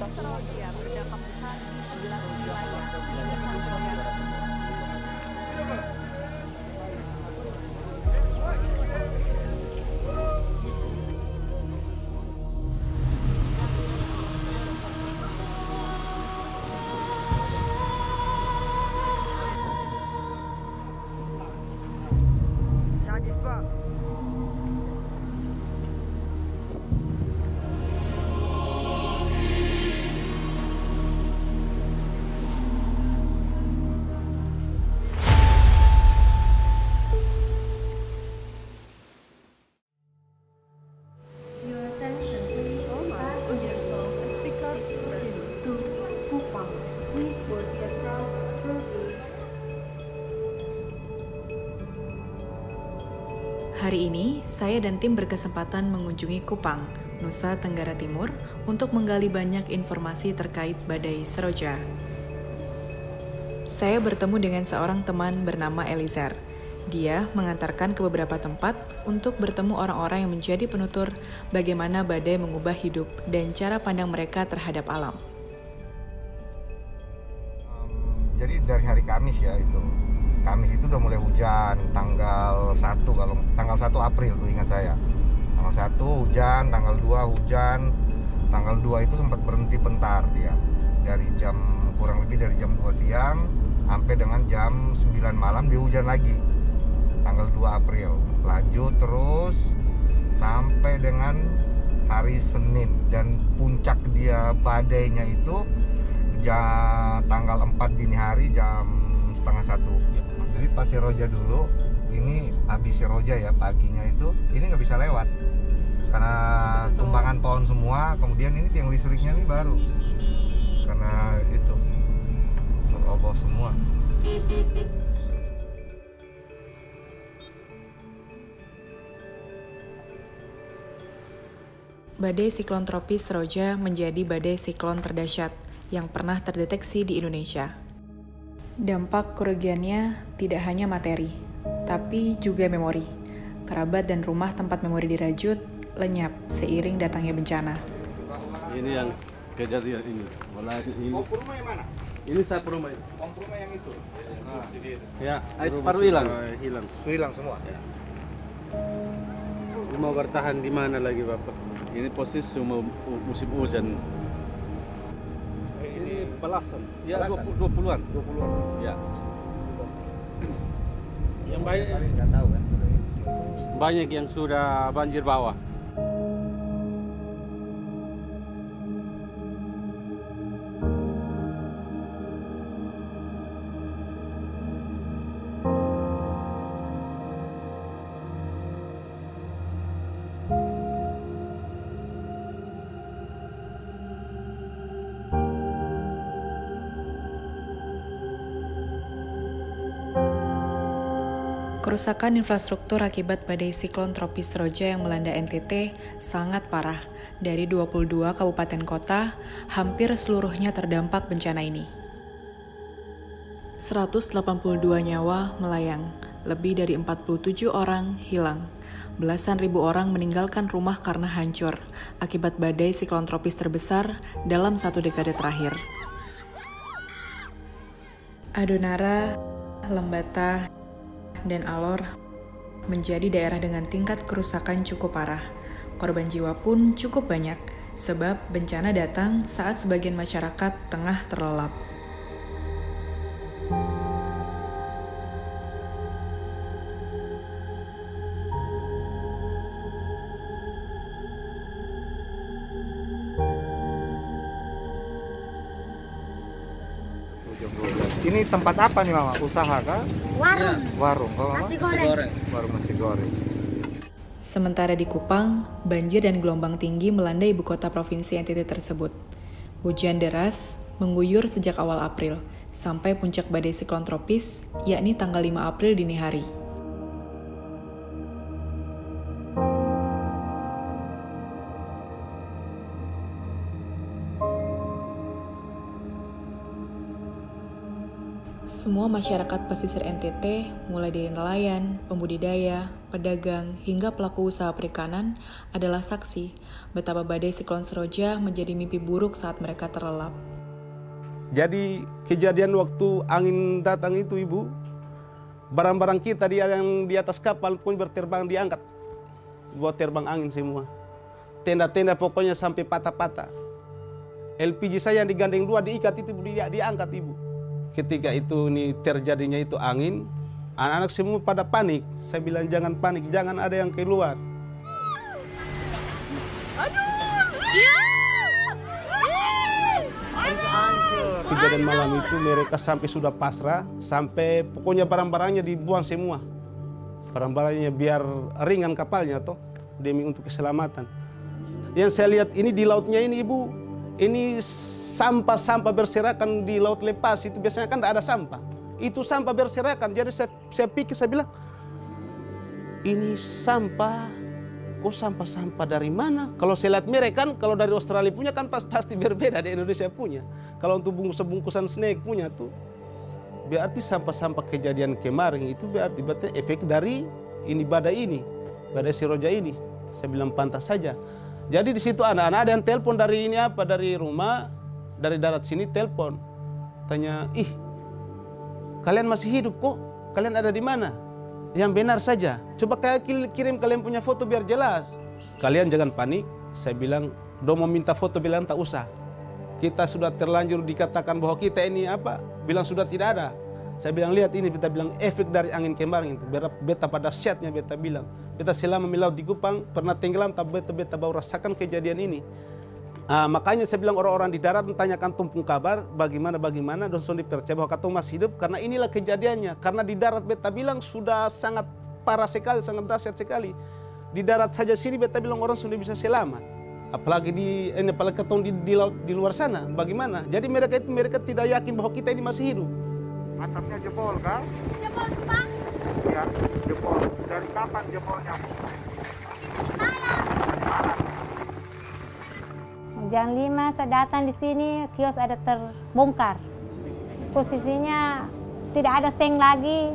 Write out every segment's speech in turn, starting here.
Seroja berdampak besar di 11 wilayah di Nusa Tenggara Timur. Sadis, Pak. Your attention please. Fasten your seats to Kupang. Please board the front gate. Hari ini, saya dan tim berkesempatan mengunjungi Kupang, Nusa Tenggara Timur, untuk menggali banyak informasi terkait badai Seroja. Saya bertemu dengan seorang teman bernama Elizar. Dia mengantarkan ke beberapa tempat untuk bertemu orang-orang yang menjadi penutur bagaimana badai mengubah hidup dan cara pandang mereka terhadap alam. Jadi dari hari Kamis ya itu. Kamis itu udah mulai hujan, tanggal 1 kalau tanggal 1 April tuh ingat saya. Tanggal 1 hujan, tanggal 2 hujan. Tanggal 2 itu sempat berhenti bentar dia. Dari jam kurang lebih dari jam 2 siang sampai dengan jam 9 malam dia hujan lagi. Tanggal 2 April. Lanjut terus sampai dengan hari Senin, dan puncak dia badainya itu tanggal 4 dini hari jam setengah 1. Jadi pas Seroja dulu, ini habis Seroja ya paginya itu, ini nggak bisa lewat karena tumbangan pohon semua. Kemudian ini tiang listriknya nih baru karena itu roboh semua. Badai siklon tropis Seroja menjadi badai siklon terdahsyat yang pernah terdeteksi di Indonesia. Dampak kerugiannya tidak hanya materi, tapi juga memori. Kerabat dan rumah tempat memori dirajut lenyap seiring datangnya bencana. Ini yang kejadian ini. Malah ini. Rumah yang mana? Ini satu rumah ini. Rumah yang itu. Ya, air separuh hilang. Hilang. Hilang semua. Ya. Mau bertahan di mana lagi, Bapak? Ini posisi musim hujan. Ini belasan. Ya, Belasan? 20-an. 20-an. Ya. Yang banyak Nggak tahu kan. banyak yang sudah banjir bawah. Kerusakan infrastruktur akibat badai siklon tropis Seroja yang melanda NTT sangat parah. Dari 22 kabupaten kota, hampir seluruhnya terdampak bencana ini. 182 nyawa melayang, lebih dari 47 orang hilang. Belasan ribu orang meninggalkan rumah karena hancur akibat badai siklon tropis terbesar dalam 1 dekade terakhir. Adonara, Lembata, dan Alor menjadi daerah dengan tingkat kerusakan cukup parah. Korban jiwa pun cukup banyak, sebab bencana datang saat sebagian masyarakat tengah terlelap. Ini tempat apa nih Mama? Usaha kah? Warung. Warung. Kalau Mama? Nasi goreng. Warung nasi goreng. Sementara di Kupang, banjir dan gelombang tinggi melanda ibu kota provinsi NTT tersebut. Hujan deras mengguyur sejak awal April, sampai puncak badai siklon tropis, yakni tanggal 5 April dini hari. Semua masyarakat pesisir NTT, mulai dari nelayan, pembudidaya, pedagang, hingga pelaku usaha perikanan adalah saksi betapa badai siklon Seroja menjadi mimpi buruk saat mereka terlelap. Jadi kejadian waktu angin datang itu Ibu, barang-barang kita yang di atas kapal pun berterbang diangkat. Buat terbang angin semua. Tenda-tenda pokoknya sampai patah-patah. LPG saya yang digandeng 2 diikat itu diangkat Ibu. Ketika itu terjadinya itu angin, anak-anak semua pada panik. Saya bilang jangan panik, jangan ada yang keluar. Kejadian malam itu mereka sampai sudah pasrah, sampai pokoknya barang-barangnya dibuang semua. Barang-barangnya biar ringan kapalnya toh, demi untuk keselamatan. Yang saya lihat ini di lautnya ini Ibu, ini sampah-sampah berserakan di laut lepas itu biasanya kan tidak ada sampah. Itu sampah berserakan, jadi saya pikir, saya bilang, ini sampah, kok sampah-sampah dari mana? Kalau saya lihat mereka kan, kalau dari Australia punya kan pasti berbeda dari Indonesia punya. Kalau untuk bungkusan snack punya tuh, berarti sampah-sampah kejadian kemarin itu berarti efek dari badai Seroja ini. Saya bilang pantas saja. Jadi di situ anak-anak ada yang telepon dari dari rumah, dari darat sini telepon, tanya, kalian masih hidup kok? Kalian ada di mana? Yang benar saja. Coba kirim kalian punya foto biar jelas. Kalian jangan panik. Saya bilang, mau minta foto, bilang tak usah. Kita sudah terlanjur dikatakan bahwa kita ini bilang sudah tidak ada. Saya bilang lihat ini, beta bilang efek dari angin kemarin itu. Beta pada syatnya beta bilang. Beta selama melaut di Kupang pernah tenggelam, tapi beta baru rasakan kejadian ini. Makanya saya bilang orang-orang di darat mentanyakan tumpung kabar bagaimana dan sudah dipercaya bahwa katong masih hidup karena inilah kejadiannya. Karena di darat beta bilang sudah sangat parah sekali, sangat dahsyat sekali. Di darat saja sini beta bilang orang sudah bisa selamat. Apalagi apalagi katong di laut di luar sana, bagaimana? Jadi mereka tidak yakin bahwa kita ini masih hidup. Atapnya jebol kan? Jebol Pak. Ya, jebol. Dari kapan jebolnya? Jam 5 saya datang di sini, kios ada terbongkar. Posisinya tidak ada seng lagi,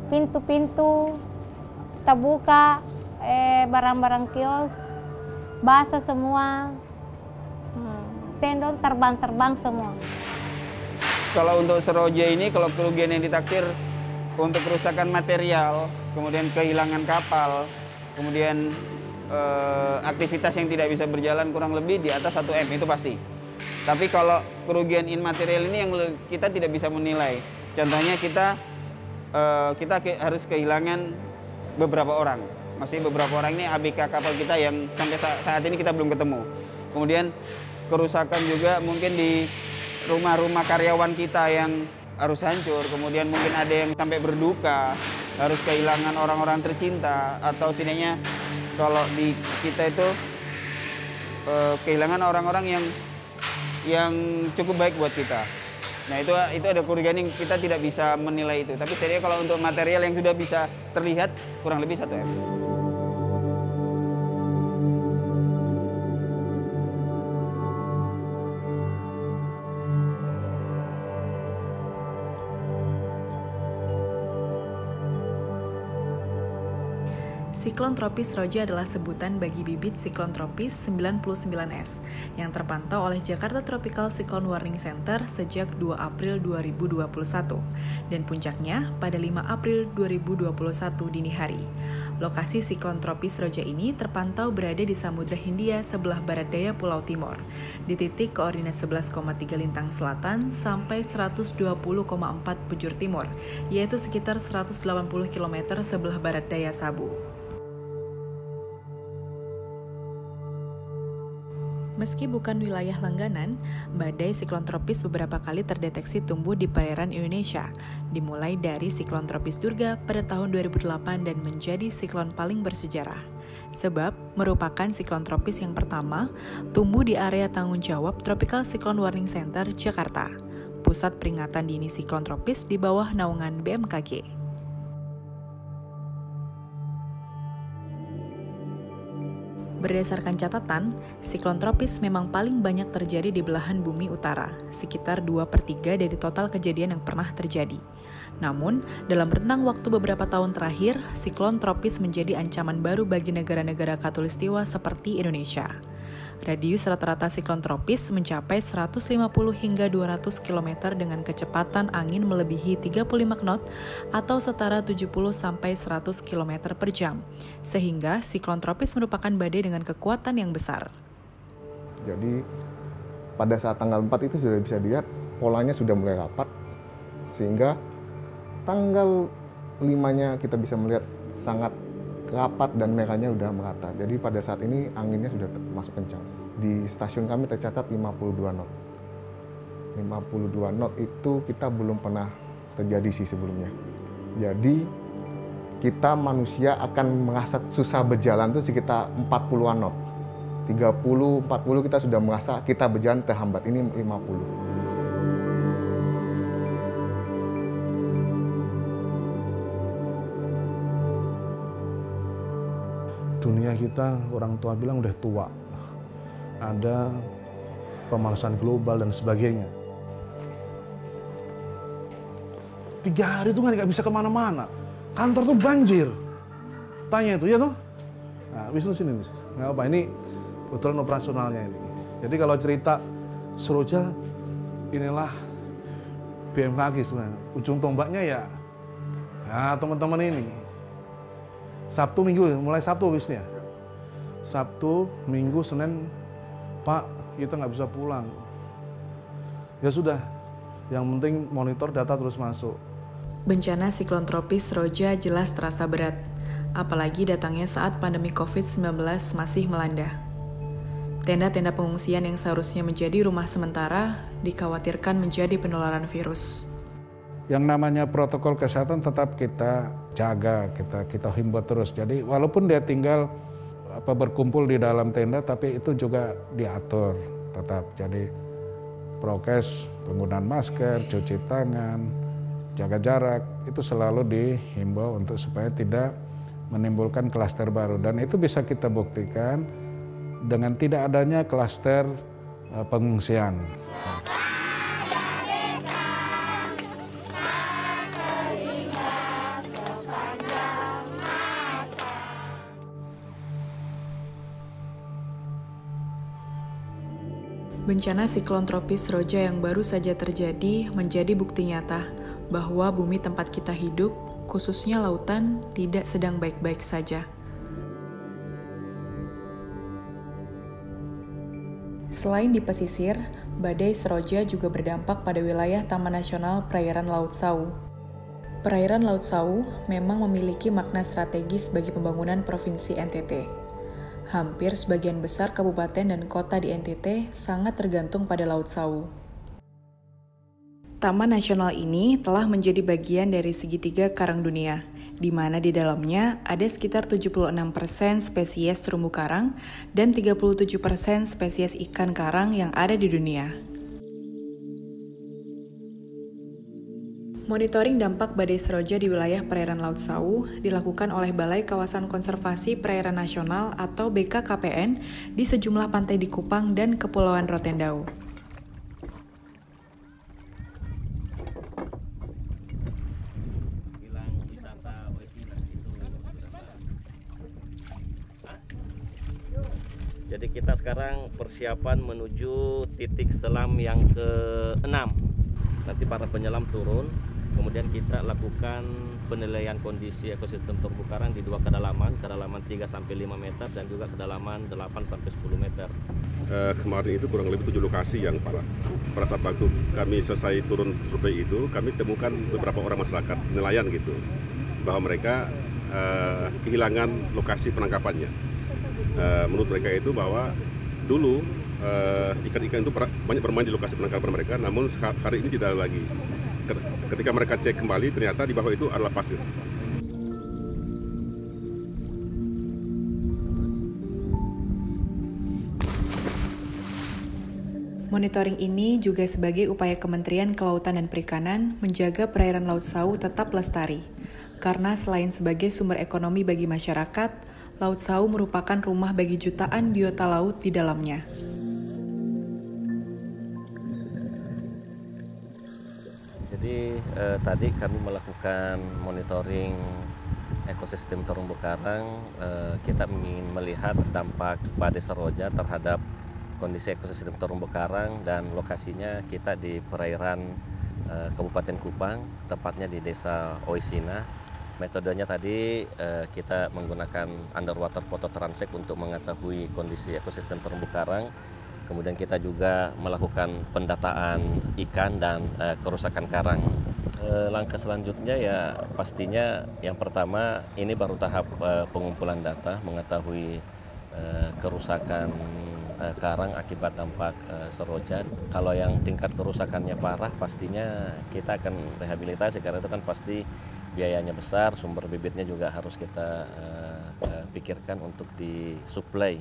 pintu-pintu terbuka, barang-barang kios basah semua, sendok terbang semua. Kalau untuk Seroja ini, kalau kerugian yang ditaksir untuk kerusakan material, kemudian kehilangan kapal, kemudian aktivitas yang tidak bisa berjalan kurang lebih di atas 1 M, itu pasti. Tapi kalau kerugian imaterial ini yang kita tidak bisa menilai. Contohnya kita harus kehilangan beberapa orang. Masih beberapa orang ini ABK kapal kita yang sampai saat ini kita belum ketemu. Kemudian kerusakan juga mungkin di rumah-rumah karyawan kita yang harus hancur. Kemudian mungkin ada yang sampai berduka, harus kehilangan orang-orang tercinta. Atau setidaknya kalau di kita itu kehilangan orang-orang yang cukup baik buat kita. Nah itu ada kerugian yang kita tidak bisa menilai itu. Tapi setidaknya kalau untuk material yang sudah bisa terlihat kurang lebih 1 M. Siklon tropis Seroja adalah sebutan bagi bibit siklon tropis 99S yang terpantau oleh Jakarta Tropical Cyclone Warning Center sejak 2 April 2021 dan puncaknya pada 5 April 2021 dini hari. Lokasi siklon tropis Seroja ini terpantau berada di Samudra Hindia sebelah barat daya Pulau Timor, di titik koordinat 11,3 lintang selatan sampai 120,4 bujur timur, yaitu sekitar 180 km sebelah barat daya Sabu. Meski bukan wilayah langganan, badai siklon tropis beberapa kali terdeteksi tumbuh di perairan Indonesia, dimulai dari siklon tropis Durga pada tahun 2008 dan menjadi siklon paling bersejarah. Sebab merupakan siklon tropis yang pertama tumbuh di area tanggung jawab Tropical Cyclone Warning Center, Jakarta, pusat peringatan dini siklon tropis di bawah naungan BMKG. Berdasarkan catatan, siklon tropis memang paling banyak terjadi di belahan bumi utara, sekitar 2/3 dari total kejadian yang pernah terjadi. Namun, dalam rentang waktu beberapa tahun terakhir, siklon tropis menjadi ancaman baru bagi negara-negara khatulistiwa seperti Indonesia. Radius rata-rata siklon tropis mencapai 150 hingga 200 km dengan kecepatan angin melebihi 35 knot atau setara 70 sampai 100 km per jam. Sehingga siklon tropis merupakan badai dengan kekuatan yang besar. Jadi pada saat tanggal 4 itu sudah bisa dilihat polanya sudah mulai rapat, sehingga tanggal 5-nya kita bisa melihat sangat rapat dan merahnya udah merata. Jadi pada saat ini anginnya sudah masuk kencang. Di stasiun kami tercatat 52 knot. 52 knot itu kita belum pernah terjadi sih sebelumnya. Jadi kita manusia akan merasa susah berjalan itu sekitar 40-an knot. 30-40 kita sudah merasa kita berjalan terhambat. Ini 50. Dunia kita, orang tua bilang udah tua. Ada pemanasan global dan sebagainya. 3 hari itu nggak bisa kemana-mana. Kantor tuh banjir. Tanya itu, ya toh? Nah, Wisnu sini, Wisnu. Nggak apa, ini kebetulan operasionalnya ini. Jadi kalau cerita Seroja, inilah BMKG sebenarnya. Ujung tombaknya ya teman-teman ini. Sabtu, Minggu, mulai Sabtu habisnya. Sabtu, Minggu, Senin, Pak, kita nggak bisa pulang. Ya sudah, yang penting monitor data terus masuk. Bencana siklon tropis Seroja jelas terasa berat, apalagi datangnya saat pandemi COVID-19 masih melanda. Tenda-tenda pengungsian yang seharusnya menjadi rumah sementara dikhawatirkan menjadi penularan virus. Yang namanya protokol kesehatan tetap kita jaga, kita himbau terus. Jadi walaupun dia tinggal berkumpul di dalam tenda, tapi itu juga diatur tetap. Jadi prokes, penggunaan masker, cuci tangan, jaga jarak, itu selalu dihimbau untuk supaya tidak menimbulkan klaster baru. Dan itu bisa kita buktikan dengan tidak adanya klaster pengungsian. Bencana siklon tropis Seroja yang baru saja terjadi menjadi bukti nyata bahwa bumi tempat kita hidup, khususnya lautan, tidak sedang baik-baik saja. Selain di pesisir, badai Seroja juga berdampak pada wilayah Taman Nasional Perairan Laut Sawu. Perairan Laut Sawu memang memiliki makna strategis bagi pembangunan Provinsi NTT. Hampir sebagian besar kabupaten dan kota di NTT sangat tergantung pada Laut Sawu. Taman nasional ini telah menjadi bagian dari segitiga karang dunia, di mana di dalamnya ada sekitar 76% spesies terumbu karang dan 37% spesies ikan karang yang ada di dunia. Monitoring dampak badai Seroja di wilayah perairan Laut Sawu dilakukan oleh Balai Kawasan Konservasi Perairan Nasional atau BKKPN di sejumlah pantai di Kupang dan Kepulauan Rotendao. Jadi kita sekarang persiapan menuju titik selam yang ke-6. Nanti para penyelam turun. Kemudian kita lakukan penilaian kondisi ekosistem terumbu karang di 2 kedalaman 3-5 meter dan juga kedalaman 8-10 meter. Kemarin itu kurang lebih 7 lokasi yang parah. Pada saat waktu kami selesai turun survei itu, kami temukan beberapa orang masyarakat nelayan gitu, bahwa mereka kehilangan lokasi penangkapannya. Menurut mereka itu bahwa dulu ikan-ikan itu banyak bermain di lokasi penangkapan mereka, namun hari ini tidak ada lagi. Ketika mereka cek kembali, ternyata di bawah itu adalah pasir. Monitoring ini juga sebagai upaya Kementerian Kelautan dan Perikanan menjaga perairan Laut Sawu tetap lestari. Karena selain sebagai sumber ekonomi bagi masyarakat, Laut Sau merupakan rumah bagi jutaan biota laut di dalamnya. Jadi tadi kami melakukan monitoring ekosistem terumbu karang. Kita ingin melihat dampak badai Seroja terhadap kondisi ekosistem terumbu karang, dan lokasinya kita di perairan Kabupaten Kupang, tepatnya di Desa Oisina. Metodenya tadi kita menggunakan underwater photo transect untuk mengetahui kondisi ekosistem terumbu karang. Kemudian kita juga melakukan pendataan ikan dan kerusakan karang. Langkah selanjutnya ya pastinya yang pertama ini baru tahap pengumpulan data mengetahui kerusakan karang akibat dampak Seroja. Kalau yang tingkat kerusakannya parah pastinya kita akan rehabilitasi, karena itu kan pasti biayanya besar, sumber bibitnya juga harus kita pikirkan untuk disuplai.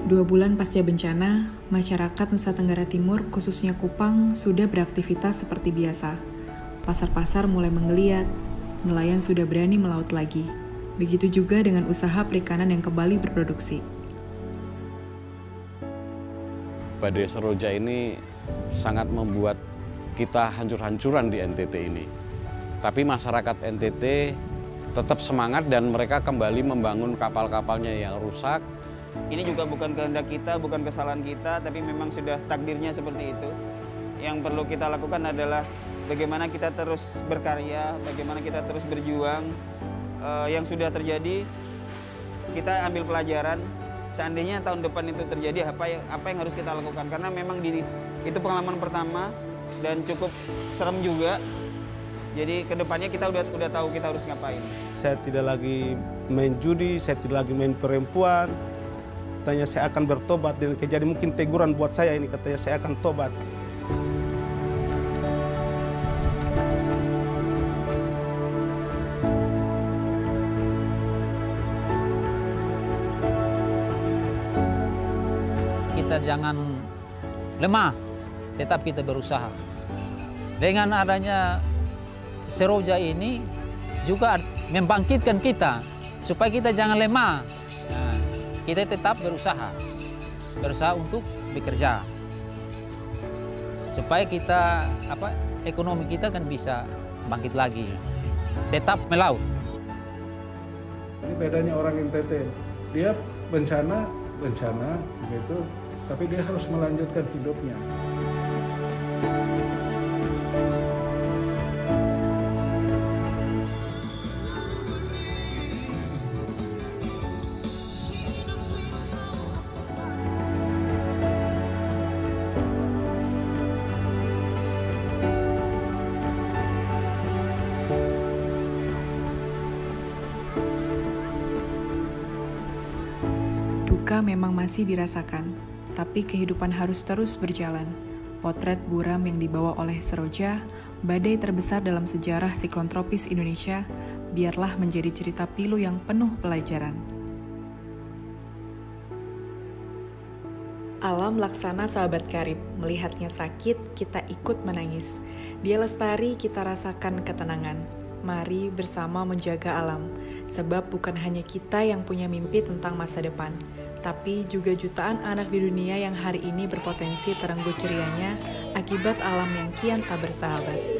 Dua bulan pasca bencana, masyarakat Nusa Tenggara Timur, khususnya Kupang, sudah beraktivitas seperti biasa. Pasar-pasar mulai menggeliat, nelayan sudah berani melaut lagi. Begitu juga dengan usaha perikanan yang kembali berproduksi. Badai Seroja ini sangat membuat kita hancur-hancuran di NTT ini. Tapi masyarakat NTT tetap semangat dan mereka kembali membangun kapal-kapalnya yang rusak. Ini juga bukan kehendak kita, bukan kesalahan kita, tapi memang sudah takdirnya seperti itu. Yang perlu kita lakukan adalah bagaimana kita terus berkarya, bagaimana kita terus berjuang. Yang sudah terjadi, kita ambil pelajaran. Seandainya tahun depan itu terjadi, apa yang harus kita lakukan? Karena memang itu pengalaman pertama dan cukup serem juga. Jadi kedepannya kita udah tahu kita harus ngapain. Saya tidak lagi main judi, saya tidak lagi main perempuan. Katanya saya akan bertobat, dan kejadian mungkin teguran buat saya ini, katanya saya akan tobat. Kita jangan lemah, tetap kita berusaha. Dengan adanya Seroja ini juga membangkitkan kita, supaya kita jangan lemah. Kita tetap berusaha untuk bekerja, supaya kita ekonomi kita kan bisa bangkit lagi, tetap melaut. Ini bedanya orang NTT, dia bencana begitu, tapi dia harus melanjutkan hidupnya. Duka memang masih dirasakan, tapi kehidupan harus terus berjalan. Potret buram yang dibawa oleh Seroja, badai terbesar dalam sejarah siklon tropis Indonesia, biarlah menjadi cerita pilu yang penuh pelajaran. Alam laksana sahabat karib, melihatnya sakit, kita ikut menangis. Dia lestari, kita rasakan ketenangan. Mari bersama menjaga alam, sebab bukan hanya kita yang punya mimpi tentang masa depan, tapi juga jutaan anak di dunia yang hari ini berpotensi terenggut cerianya akibat alam yang kian tak bersahabat.